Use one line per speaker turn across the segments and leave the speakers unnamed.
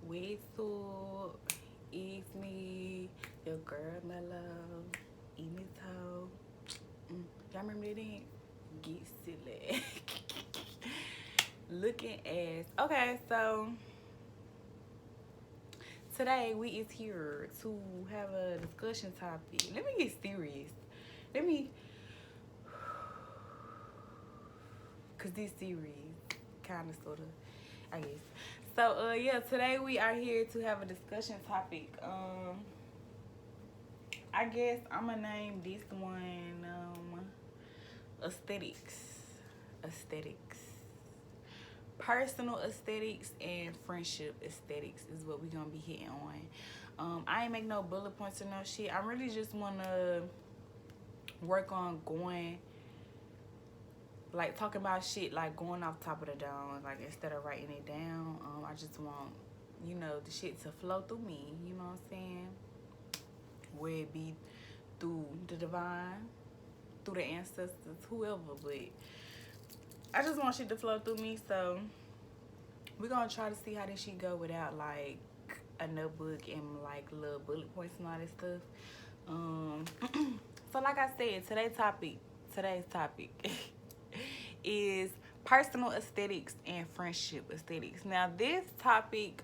Whistle, it's me, your girl Mellow, eat me toe. Y'all remember that dance? Get silly. Looking ass. Okay, so today we is here to have a discussion topic. Let me get serious. Let me, cause this series, kind of, sorta, I guess. So yeah, today we are here to have a discussion topic. I guess I'm gonna name this one aesthetics. Aesthetics. Personal aesthetics and friendship aesthetics is what we're gonna be hitting on. I ain't make no bullet points or no shit. I really just wanna work on going, like, talking about shit, like going off top of the dome, like instead of writing it down. I just want, the shit to flow through me, you know what I'm saying? Where it be through the divine, through the ancestors, whoever, but I just want shit to flow through me, so we're gonna try to see how this shit go without like a notebook and like little bullet points and all this stuff. So like I said, today's topic is personal aesthetics and friendship aesthetics. Now this topic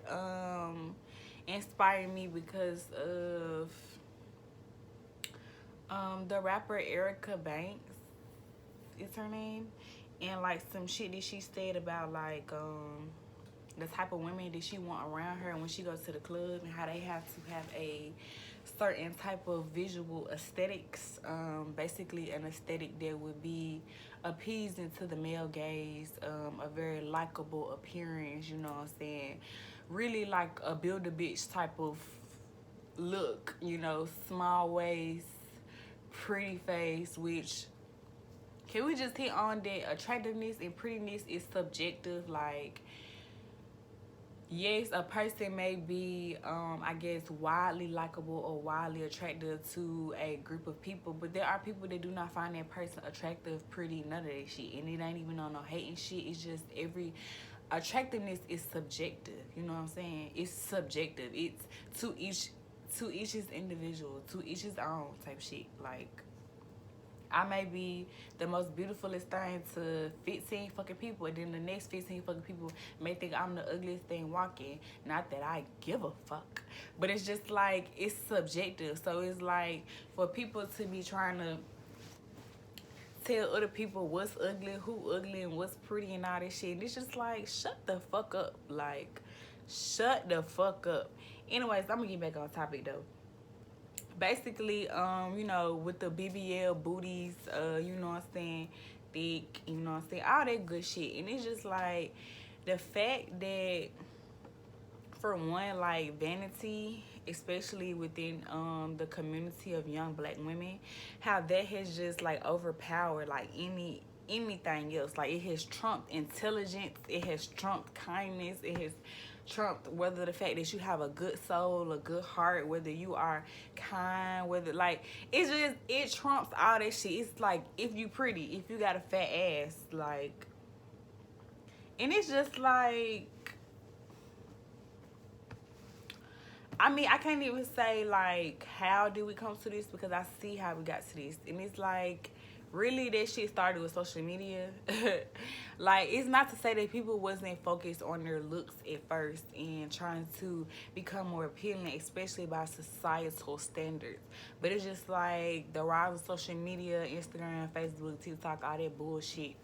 inspired me because of the rapper Erica Banks is her name, and like some shit that she said about like the type of women that she want around her when she goes to the club, and how they have to have a certain type of visual aesthetics, basically an aesthetic that would be appeasing to the male gaze, a very likable appearance, you know what I'm saying, really like a build a bitch type of look, small waist, pretty face, which, can we just hit on that attractiveness and prettiness is subjective? Like, yes, a person may be, I guess, widely likable or widely attractive to a group of people, but there are people that do not find that person attractive, pretty, none of that shit. And it ain't even on no hating shit. It's just attractiveness is subjective. You know what I'm saying? It's subjective. It's to each his individual, to each his own type shit. Like, I may be the most beautifulest thing to 15 fucking people, and then the next 15 fucking people may think I'm the ugliest thing walking. Not that I give a fuck, but it's just like, it's subjective. So it's like, for people to be trying to tell other people what's ugly, who ugly, and what's pretty and all this shit, and it's just like, shut the fuck up. Like, shut the fuck up. Anyways, I'm gonna get back on topic though. Basically, with the BBL booties, you know what I'm saying, thick, you know what I'm saying, all that good shit. And it's just like, the fact that, for one, like, Vanity, especially within the community of young black women, how that has just like overpowered like anything else. Like, it has trumped intelligence, it has trumped kindness, it has trumped whether the fact that you have a good soul, a good heart, whether you are kind, whether, like, it trumps all that shit. It's like, if you pretty, if you got a fat ass, like, and it's just like, I mean, I can't even say like how did we come to this, because I see how we got to this, and it's like, really, that shit started with social media. Like, it's not to say that people wasn't focused on their looks at first and trying to become more appealing, especially by societal standards. But it's just like the rise of social media, Instagram, Facebook, TikTok, all that bullshit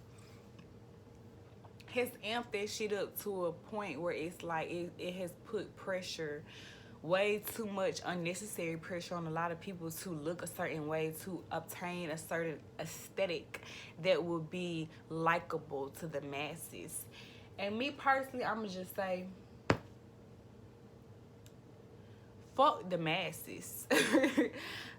has amped that shit up to a point where it's like, it has put pressure, way too much unnecessary pressure, on a lot of people to look a certain way, to obtain a certain aesthetic that will be likable to the masses. And me personally, I'm gonna just say, fuck the masses.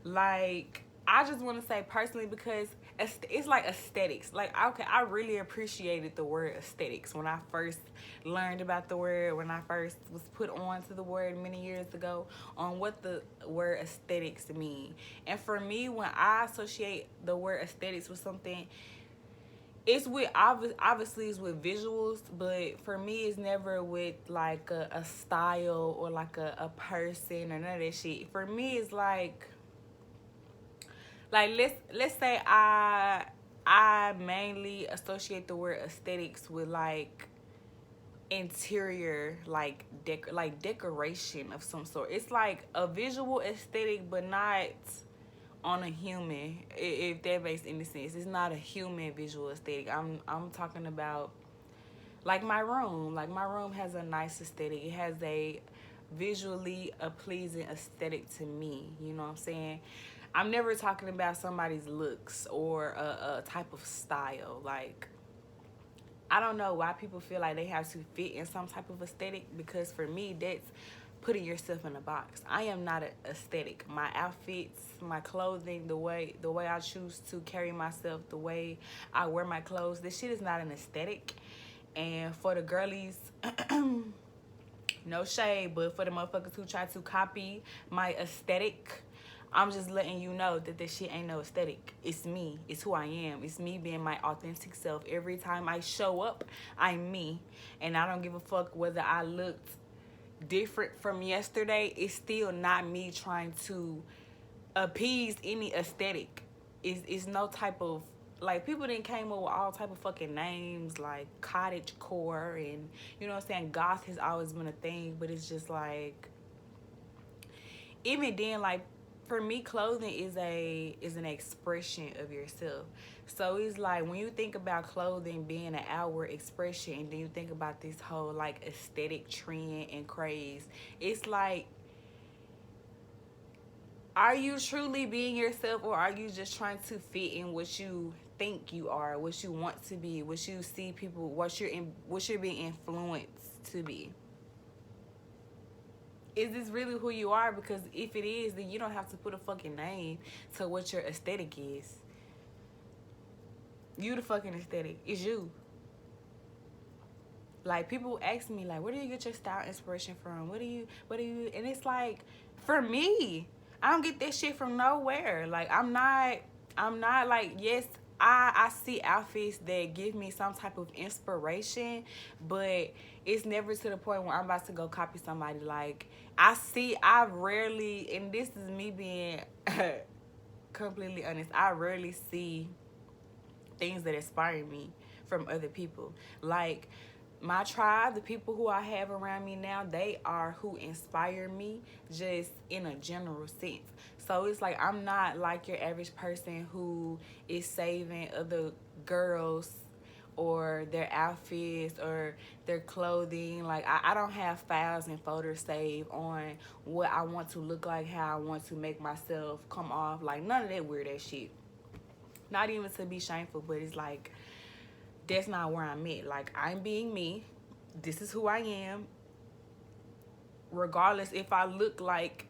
Like, I just want to say personally, because it's like aesthetics. Like, okay, I really appreciated the word aesthetics when I first learned about the word, when I first was put on to the word many years ago, on what the word aesthetics mean. And for me, when I associate the word aesthetics with something, it's with obviously it's with visuals, but for me it's never with like a style or like a person or none of that shit. For me it's like let's say I mainly associate the word aesthetics with like interior, like decoration of some sort. It's like a visual aesthetic, but not on a human. If that makes any sense, it's not a human visual aesthetic. I'm talking about like my room. Like my room has a nice aesthetic. It has a visually a pleasing aesthetic to me. You know what I'm saying? I'm never talking about somebody's looks or a type of style. Like I don't know why people feel like they have to fit in some type of aesthetic, because for me that's putting yourself in a box. I am not an aesthetic. My outfits, my clothing, the way I choose to carry myself, the way I wear my clothes, this shit is not an aesthetic. And for the girlies, no shade, but for the motherfuckers who try to copy my aesthetic, I'm just letting you know that this shit ain't no aesthetic. It's me. It's who I am. It's me being my authentic self. Every time I show up, I'm me. And I don't give a fuck whether I looked different from yesterday. It's still not me trying to appease any aesthetic. It's no type of, like, people didn't came up with all type of fucking names like cottage core, and you know what I'm saying, goth has always been a thing, but it's just like, even then, like, for me clothing is an expression of yourself. So it's like when you think about clothing being an outward expression, and then you think about this whole like aesthetic trend and craze, it's like, are you truly being yourself, or are you just trying to fit in what you think you are, what you want to be, what you see people, what you're being influenced to be? Is this really who you are? Because if it is, then you don't have to put a fucking name to what your aesthetic is. You the fucking aesthetic. It's you. Like, people ask me, like, where do you get your style inspiration from? What do you, and it's like, for me, I don't get that shit from nowhere. Like, I'm not like, yes, I see outfits that give me some type of inspiration, but it's never to the point where I'm about to go copy somebody. Like, I rarely, and this is me being completely honest, I rarely see things that inspire me from other people. Like, my tribe, the people who I have around me now, they are who inspire me, just in a general sense. So it's like, I'm not like your average person who is saving other girls or their outfits or their clothing. Like, I don't have files and folders saved on what I want to look like, how I want to make myself come off. Like, none of that weird ass shit. Not even to be shameful, but it's like, that's not where I'm at. Like, I'm being me. This is who I am. Regardless if I look like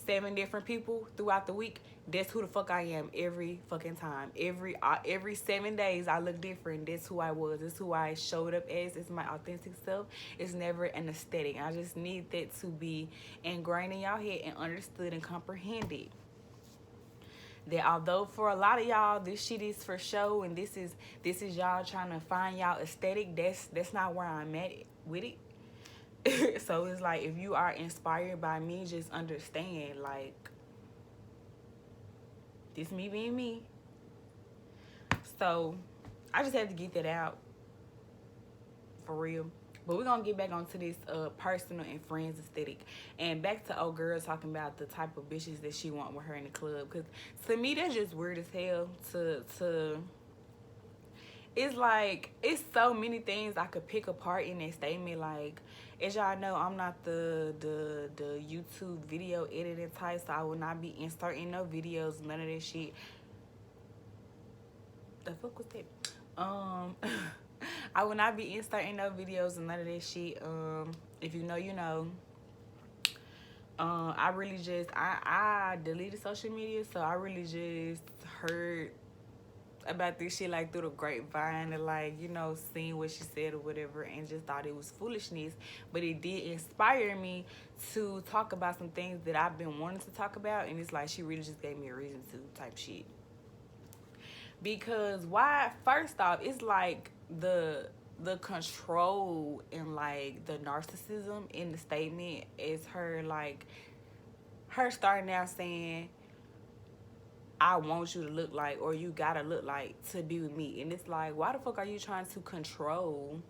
7 different people throughout the week, that's who the fuck I am every fucking time. Every 7 days I look different. That's who I was. That's who I showed up as. It's my authentic self. It's never an aesthetic. I just need that to be ingrained in y'all head and understood and comprehended. That although for a lot of y'all this shit is for show, and this is y'all trying to find y'all aesthetic, that's not where I'm at with it. So it's like, if you are inspired by me, just understand, like, this me being me. So I just had to get that out, for real. But we're going to get back onto this personal and friends aesthetic. And back to old girl talking about the type of bitches that she want with her in the club. Because to me, that's just weird as hell to it's like, it's so many things I could pick apart in that statement. Like, as y'all know, I'm not the YouTube video editing type, so I will not be inserting no videos, none of that shit. The fuck was that? I will not be inserting no videos and none of that shit. If you know, you know. I really just, I deleted social media, so I really just heard about this shit like through the grapevine, and like, you know, seeing what she said or whatever, and just thought it was foolishness. But it did inspire me to talk about some things that I've been wanting to talk about, and it's like, she really just gave me a reason to, type shit. Because why? First off, it's like the control and like the narcissism in the statement is her, like her starting out saying, I want you to look like, or you gotta look like to be with me. And it's like, why the fuck are you trying to control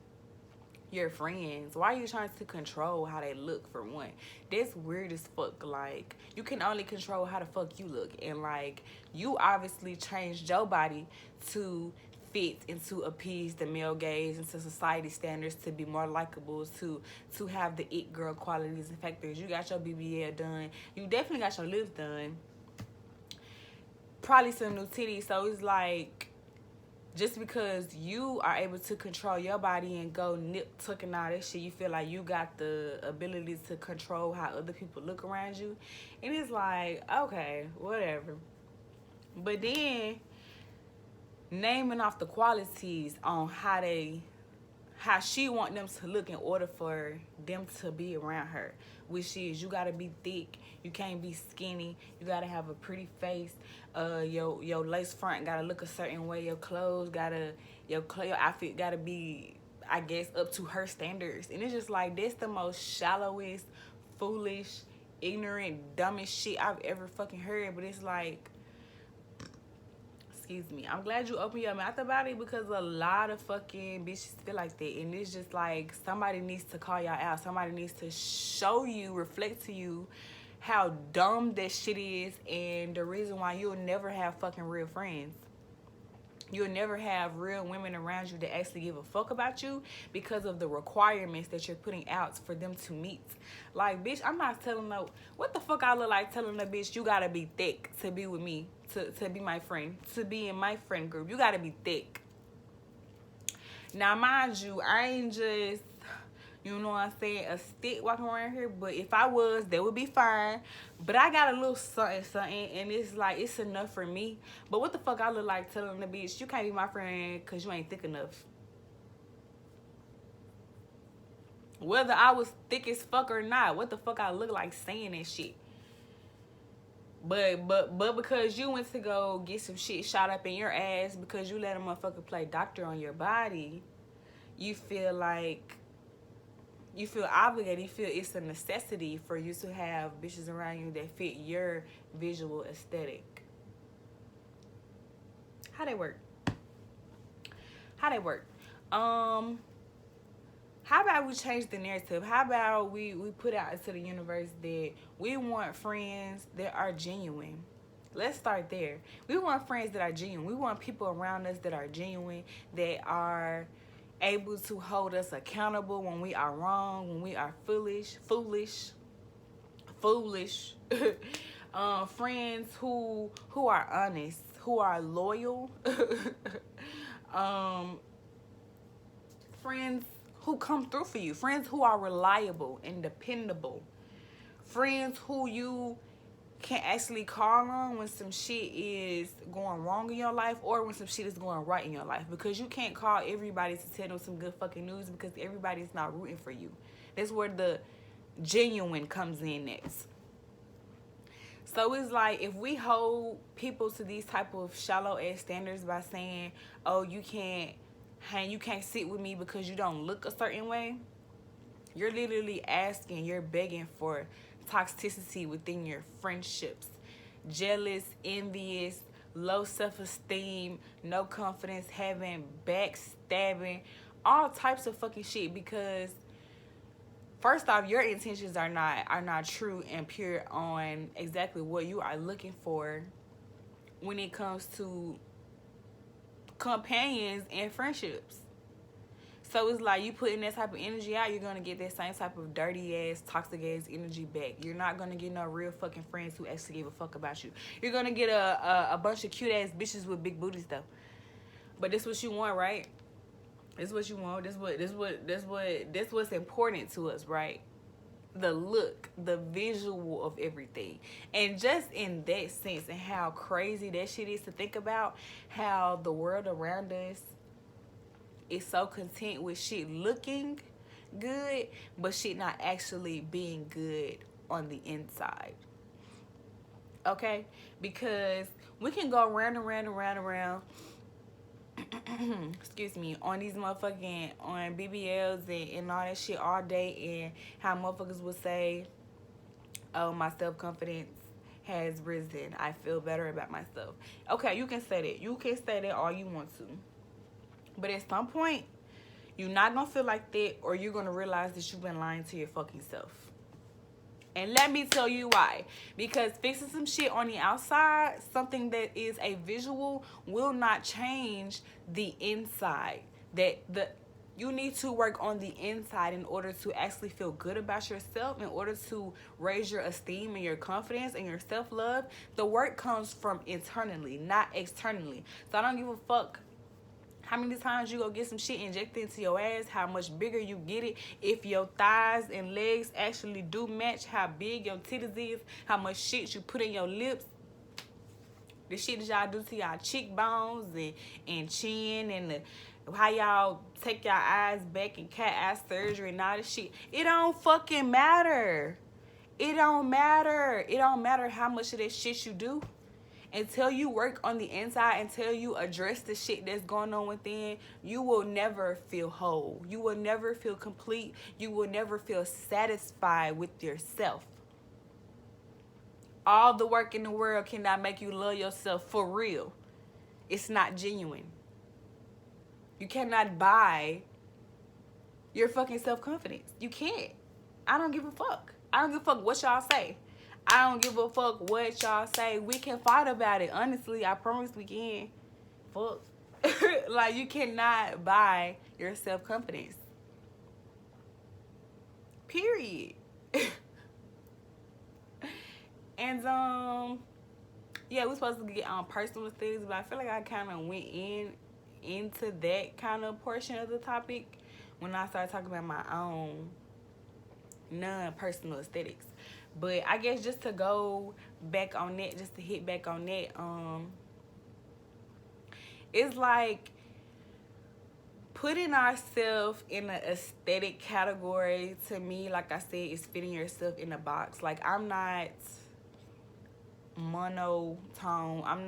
your friends? Why are you trying to control how they look, for one? That's weird as fuck. Like, you can only control how the fuck you look. And like, you obviously changed your body to fit and to appease the male gaze and to society standards, to be more likable, to have the it girl qualities and factors. You got your BBL done. You definitely got your lips done. Probably some new titties. So it's like, just because you are able to control your body and go nip tuck and all that shit, you feel like you got the ability to control how other people look around you. And it's like, okay, whatever. But then naming off the qualities on how she want them to look in order for them to be around her, which is, you gotta be thick, you can't be skinny, you gotta have a pretty face, your lace front gotta look a certain way, your clothes gotta, your outfit gotta be, I guess, up to her standards. And it's just like, that's the most shallowest, foolish, ignorant, dumbest shit I've ever fucking heard. But it's like, excuse me, I'm glad you opened your mouth about it, because a lot of fucking bitches feel like that. And it's just like, somebody needs to call y'all out. Somebody needs to show you, reflect to you how dumb that shit is, and the reason why you'll never have fucking real friends. You'll never have real women around you that actually give a fuck about you, because of the requirements that you're putting out for them to meet. Like, bitch, I'm not telling no, what the fuck I look like telling a bitch you gotta be thick to be with me, to be my friend, to be in my friend group. You gotta be thick. Now, mind you, I ain't just, you know what I'm saying, a stick walking around here. But if I was, that would be fine. But I got a little something, and it's like, it's enough for me. But what the fuck I look like telling the bitch, you can't be my friend because you ain't thick enough? Whether I was thick as fuck or not, what the fuck I look like saying that shit? But because you went to go get some shit shot up in your ass because you let a motherfucker play doctor on your body, you feel like, you feel obligated, you feel it's a necessity for you to have bitches around you that fit your visual aesthetic. How they work? How about we change the narrative? How about we put out into the universe that we want friends that are genuine? Let's start there. We want friends that are genuine. We want people around us that are genuine, that are able to hold us accountable when we are wrong, when we are foolish. Friends who are honest, who are loyal. Friends who come through for you. Friends who are reliable and dependable. Friends who you can actually call on when some shit is going wrong in your life, or when some shit is going right in your life. Because you can't call everybody to tell them some good fucking news, because everybody's not rooting for you. That's where the genuine comes in next. So it's like, if we hold people to these type of shallow ass standards by saying, oh, you can't sit with me because you don't look a certain way, you're literally asking, you're begging for toxicity within your friendships. Jealous, envious, low self-esteem, no confidence, having, backstabbing, all types of fucking shit. Because first off, your intentions are not true and pure on exactly what you are looking for when it comes to companions and friendships. So it's like, you putting that type of energy out, you're going to get that same type of dirty ass, toxic ass energy back. You're not going to get no real fucking friends who actually give a fuck about you. You're going to get a bunch of cute ass bitches with big booties though. But this what you want, right? This what you want. This what's important to us, right? The look, the visual of everything. And just in that sense, and how crazy that shit is to think about, how the world around us is so content with shit looking good, but shit not actually being good on the inside. Okay? Because we can go round and round and round and round excuse me, on these motherfucking, on BBLs and all that shit all day, and how motherfuckers would say, oh, my self-confidence has risen. I feel better about myself. Okay, you can say that. You can say that all you want to. But at some point, you're not going to feel like that, or you're going to realize that you've been lying to your fucking self. And let me tell you why. Because fixing some shit on the outside, something that is a visual, will not change the inside. You need to work on the inside in order to actually feel good about yourself, in order to raise your esteem and your confidence and your self-love. The work comes from internally, not externally. So I don't give a fuck how many times you go get some shit injected into your ass, how much bigger you get it, if your thighs and legs actually do match how big your titties is, how much shit you put in your lips, the shit that y'all do to y'all cheekbones and chin, and how y'all take your eyes back and cat eye surgery and all this shit. It don't fucking matter. It don't matter. It don't matter how much of that shit you do. Until you work on the inside, until you address the shit that's going on within, you will never feel whole. You will never feel complete. You will never feel satisfied with yourself. All the work in the world cannot make you love yourself for real. It's not genuine. You cannot buy your fucking self-confidence. You can't. I don't give a fuck. I don't give a fuck what y'all say. I don't give a fuck what y'all say. We can fight about it. Honestly, I promise we can. Fuck. Like, you cannot buy your self-confidence. Period. And, yeah, we're supposed to get on personal things, but I feel like I kind of went into that kind of portion of the topic when I started talking about my own non-personal aesthetics. But I guess just to go back on that, just to hit back on that, it's like putting ourselves in an aesthetic category, to me, like I said, is fitting yourself in a box. Like, I'm not monotone. I'm not